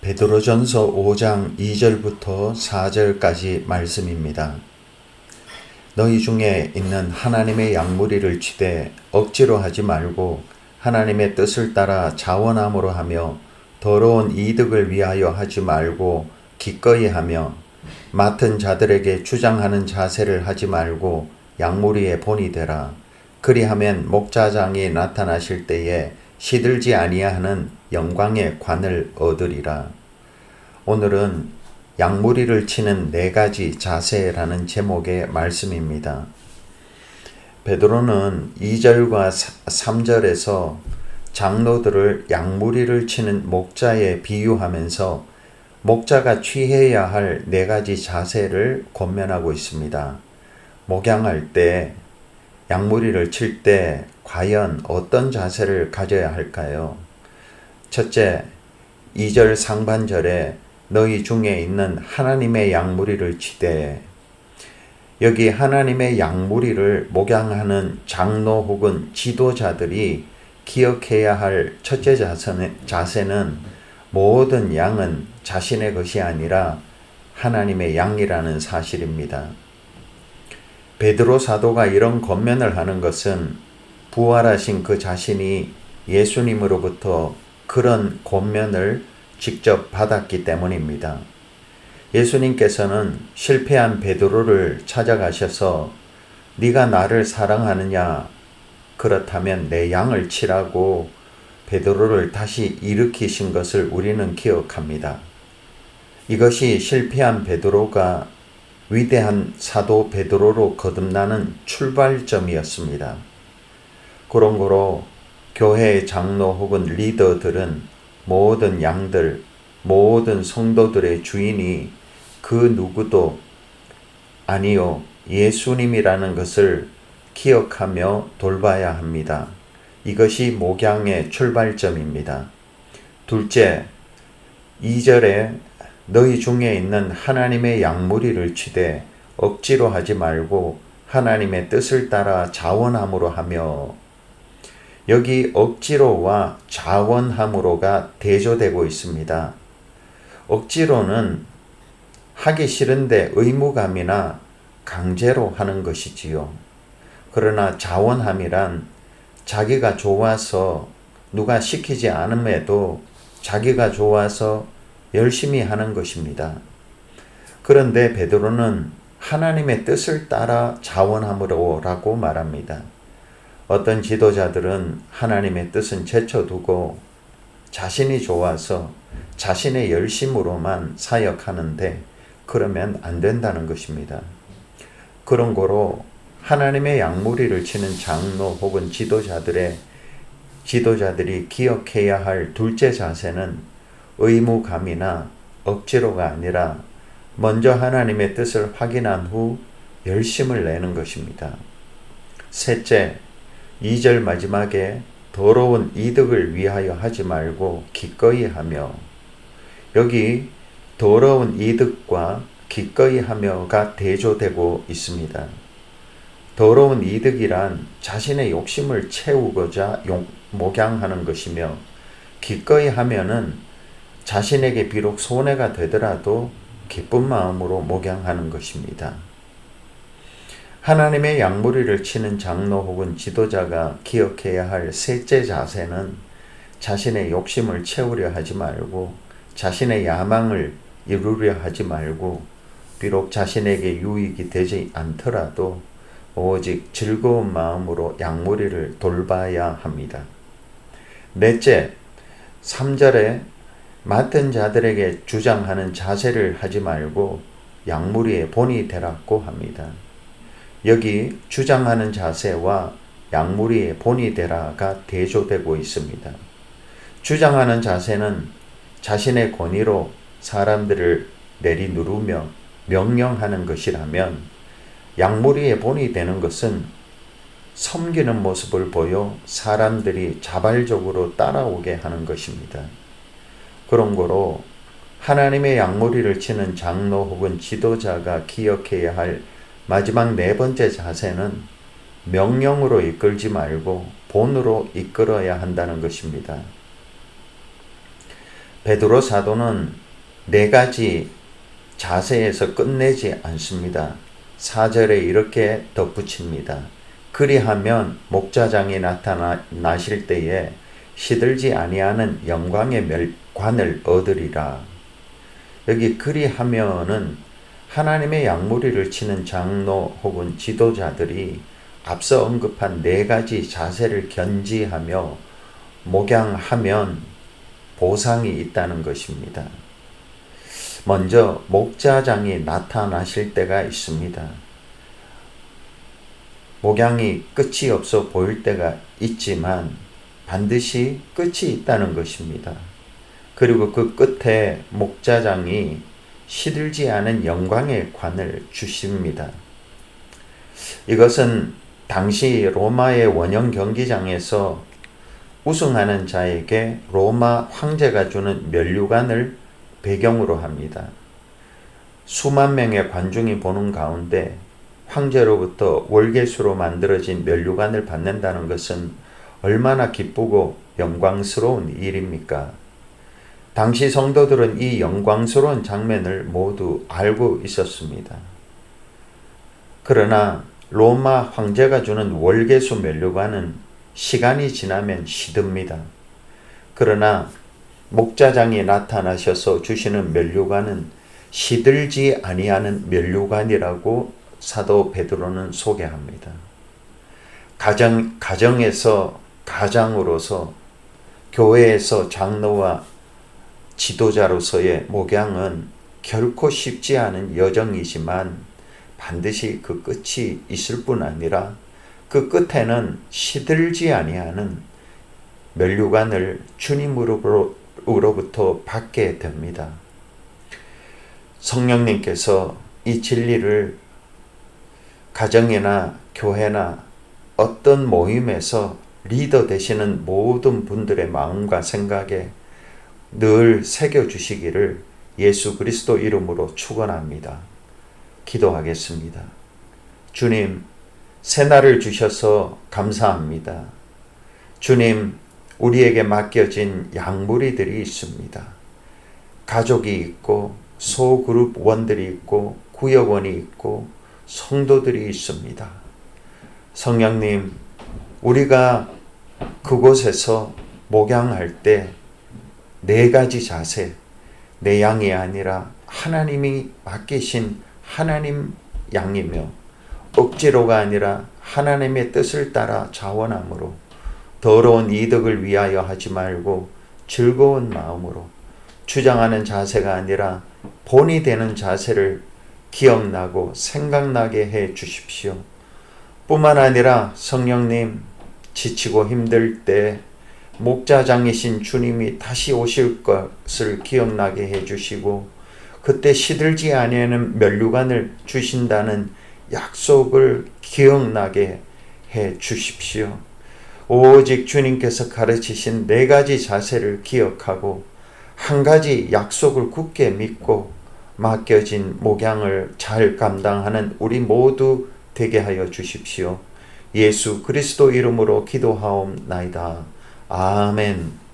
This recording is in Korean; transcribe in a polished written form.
베드로전서 5장 2절부터 4절까지 말씀입니다. 너희 중에 있는 하나님의 양무리를 치되 억지로 하지 말고 하나님의 뜻을 따라 자원함으로 하며 더러운 이득을 위하여 하지 말고 기꺼이 하며 맡은 자들에게 주장하는 자세를 하지 말고 양무리의 본이 되라. 그리하면 목자장이 나타나실 때에 시들지 아니하는 영광의 관을 얻으리라. 오늘은 양무리를 치는 4가지 자세라는 제목의 말씀입니다. 베드로는 2절과 3절에서 장로들을 양무리를 치는 목자에 비유하면서 목자가 취해야 할 4가지 자세를 권면하고 있습니다. 목양할 때, 양무리를 칠 때 과연 어떤 자세를 가져야 할까요? 첫째, 2절 상반절에 너희 중에 있는 하나님의 양무리를 치되, 여기 하나님의 양무리를 목양하는 장로 혹은 지도자들이 기억해야 할 첫째 자세는 모든 양은 자신의 것이 아니라 하나님의 양이라는 사실입니다. 베드로 사도가 이런 권면을 하는 것은 부활하신 그 자신이 예수님으로부터 그런 권면을 직접 받았기 때문입니다. 예수님께서는 실패한 베드로를 찾아가셔서 네가 나를 사랑하느냐? 그렇다면 내 양을 치라고 베드로를 다시 일으키신 것을 우리는 기억합니다. 이것이 실패한 베드로가 위대한 사도 베드로로 거듭나는 출발점이었습니다. 그런 거로 교회의 장로 혹은 리더들은 모든 양들, 모든 성도들의 주인이 그 누구도 아니요 예수님이라는 것을 기억하며 돌봐야 합니다. 이것이 목양의 출발점입니다. 둘째, 2절에 너희 중에 있는 하나님의 양무리를 치되 억지로 하지 말고 하나님의 뜻을 따라 자원함으로 하며, 여기 억지로와 자원함으로가 대조되고 있습니다. 억지로는 하기 싫은데 의무감이나 강제로 하는 것이지요. 그러나 자원함이란 자기가 좋아서 누가 시키지 않음에도 자기가 좋아서 열심히 하는 것입니다. 그런데 베드로는 하나님의 뜻을 따라 자원함으로라고 말합니다. 어떤 지도자들은 하나님의 뜻은 제쳐두고 자신이 좋아서 자신의 열심으로만 사역하는데 그러면 안 된다는 것입니다. 그런 거로 하나님의 양무리를 치는 장로 혹은 지도자들이 기억해야 할 둘째 자세는 의무감이나 억지로가 아니라 먼저 하나님의 뜻을 확인한 후 열심을 내는 것입니다. 셋째, 2절 마지막에 더러운 이득을 위하여 하지 말고 기꺼이 하며, 여기 더러운 이득과 기꺼이 하며가 대조되고 있습니다. 더러운 이득이란 자신의 욕심을 채우고자 목양하는 것이며, 기꺼이 하면은 자신에게 비록 손해가 되더라도 기쁜 마음으로 목양하는 것입니다. 하나님의 양무리를 치는 장로 혹은 지도자가 기억해야 할 셋째 자세는 자신의 욕심을 채우려 하지 말고 자신의 야망을 이루려 하지 말고 비록 자신에게 유익이 되지 않더라도 오직 즐거운 마음으로 양무리를 돌봐야 합니다. 넷째, 3절에 맡은 자들에게 주장하는 자세를 하지 말고 양무리의 본이 되라고 합니다. 여기 주장하는 자세와 양무리의 본이 되라가 대조되고 있습니다. 주장하는 자세는 자신의 권위로 사람들을 내리누르며 명령하는 것이라면, 양무리의 본이 되는 것은 섬기는 모습을 보여 사람들이 자발적으로 따라오게 하는 것입니다. 그런 거로 하나님의 양무리를 치는 장로 혹은 지도자가 기억해야 할 마지막 4번째 자세는 명령으로 이끌지 말고 본으로 이끌어야 한다는 것입니다. 베드로 사도는 네 가지 자세에서 끝내지 않습니다. 4절에 이렇게 덧붙입니다. 그리하면 목자장이 나타나실 때에 시들지 아니하는 영광의 관을 얻으리라. 여기 그리하면은 하나님의 양무리를 치는 장로 혹은 지도자들이 앞서 언급한 네 가지 자세를 견지하며 목양하면 보상이 있다는 것입니다. 먼저 목자장이 나타나실 때가 있습니다. 목양이 끝이 없어 보일 때가 있지만 반드시 끝이 있다는 것입니다. 그리고 그 끝에 목자장이 시들지 않은 영광의 관을 주십니다. 이것은 당시 로마의 원형 경기장에서 우승하는 자에게 로마 황제가 주는 면류관을 배경으로 합니다. 수만 명의 관중이 보는 가운데 황제로부터 월계수로 만들어진 면류관을 받는다는 것은 얼마나 기쁘고 영광스러운 일입니까? 당시 성도들은 이 영광스러운 장면을 모두 알고 있었습니다. 그러나 로마 황제가 주는 월계수 면류관은 시간이 지나면 시듭니다. 그러나 목자장이 나타나셔서 주시는 면류관은 시들지 아니하는 면류관이라고 사도 베드로는 소개합니다. 가정에서 가장으로서 교회에서 장로와 지도자로서의 목양은 결코 쉽지 않은 여정이지만 반드시 그 끝이 있을 뿐 아니라 그 끝에는 시들지 아니하는 면류관을 주님으로부터 받게 됩니다. 성령님께서 이 진리를 가정이나 교회나 어떤 모임에서 리더 되시는 모든 분들의 마음과 생각에 늘 새겨주시기를 예수 그리스도 이름으로 축원합니다. 기도하겠습니다. 주님, 새날을 주셔서 감사합니다. 주님, 우리에게 맡겨진 양무리들이 있습니다. 가족이 있고 소그룹원들이 있고 구역원이 있고 성도들이 있습니다. 성령님, 우리가 그곳에서 목양할 때 네 가지 자세, 내 양이 아니라 하나님이 맡기신 하나님 양이며 억지로가 아니라 하나님의 뜻을 따라 자원함으로 더러운 이득을 위하여 하지 말고 즐거운 마음으로 주장하는 자세가 아니라 본이 되는 자세를 기억나고 생각나게 해 주십시오. 뿐만 아니라 성령님, 지치고 힘들 때 목자장이신 주님이 다시 오실 것을 기억나게 해 주시고 그때 시들지 아니하는 면류관을 주신다는 약속을 기억나게 해 주십시오. 오직 주님께서 가르치신 네 가지 자세를 기억하고 한 가지 약속을 굳게 믿고 맡겨진 목양을 잘 감당하는 우리 모두 되게 하여 주십시오. 예수 그리스도 이름으로 기도하옵나이다. 아멘.